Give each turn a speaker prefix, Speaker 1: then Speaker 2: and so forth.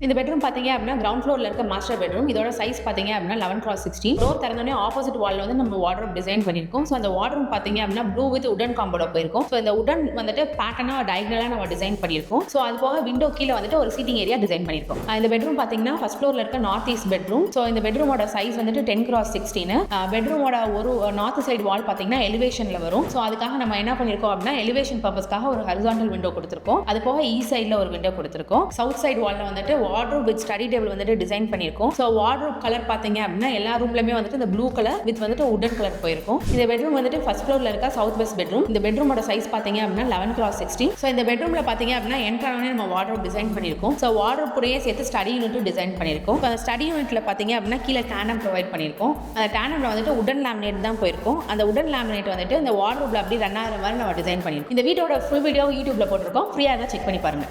Speaker 1: இந்த பெட்ரூம் பார்த்தீங்க அப்படின்னா கிரவுண்ட் ஃப்ளோரில் இருக்க மாஸ்டர் பெட்ரூம். இதோட சைஸ் பார்த்தீங்க அப்படின்னா 11x16. டோர் திறந்தோடனே ஆப்போசிட் வால் வந்து நம்ம வார்ட்ரோப் டிசைன் பண்ணியிருக்கோம். ஸோ அந்த வார்ட்ரோப் பார்த்தீங்க அப்படின்னா ப்ளூ வித் உடன் காம்போட போயிருக்கும். ஸோ இந்த உடன் வந்துட்டு பேட்டர்னாக டயக்னலாக நம்ம டிசைன் பண்ணியிருக்கோம். ஸோ அது போக விண்டோ கீழே வந்துட்டு ஒரு சீட்டிங் ஏரியா டிசைன் பண்ணியிருக்கோம். இந்த பெட்ரூம் பார்த்தீங்கன்னா ஃபர்ஸ்ட் ஃப்ளோரில் இருக்க நார்த் ஈஸ்ட் பெட்ரூம். ஸோ இந்த பெட்ரூமோட சைஸ் வந்துட்டு 10x16. பெட்ரூமோட ஒரு நார்த் சைடு வால் பார்த்தீங்கன்னா எலிவேஷனில் வரும். ஸோ அதுக்காக நம்ம என்ன பண்ணியிருக்கோம் அப்படின்னா எலிவேஷன் பர்பஸ்க்காக ஒரு ஹரிசாண்டல் விண்டோ கொடுத்துருக்கோம். அது போக ஈஸ்ட் சைடில் ஒரு விண்டோ கொடுத்துருக்கோம். சவுத் சைடு வாலில் வந்துட்டு வார்ட்ரோப் வித் ஸ்டடி டேபிள் வந்துட்டு டிசைன் பண்ணியிருக்கோம். ஸோ வார்ட்ரோப் கலர் பார்த்தீங்க அப்படின்னா எல்லா ரூம்லயுமே வந்துட்டு இந்த ப்ளூ கலர் வித் வந்துட்டு உடன் கலர் போயிருக்கும். இந்த பெட்ரூம் வந்துட்டு ஃபர்ஸ்ட் ஃப்ளோர்ல இருக்க சவுத் வெஸ்ட் பெட்ரூம். இந்த பெட்ரூமோட சைஸ் பார்த்தீங்க அப்படின்னா 11x16. ஸோ இந்த பெட்ரூம்ல பார்த்தீங்க அப்படின்னா என்ட்ரானே நம்ம வார்ட்ரோப் டிசைன் பண்ணியிருக்கோம். ஸோ வார்ட்ரோப் கூடயே சேர்த்து ஸ்டடி யூனிட்டும் டிசைன் பண்ணியிருக்கோம். அந்த ஸ்டடி யூனிட்ல பார்த்தீங்க அப்படின்னா கீழே டேனம் ப்ரொவைட் பண்ணியிருக்கோம். அந்த டேனம்ல வந்துட்டு உடன் லேமினேட் தான் போயிருக்கும். அந்த உடன் லேமினேட் வந்துட்டு இந்த வார்ட்ரோப்ல அப்படி ரன் ஆகிற மாதிரி நம்ம டிசைன் பண்ணியிருக்கோம். இந்த வீட்டோட ஃபுல் வீடியோ யூடியூப்ல போட்டிருக்கோம். ஃப்ரீயாக தான் செக் பண்ணி பாருங்க.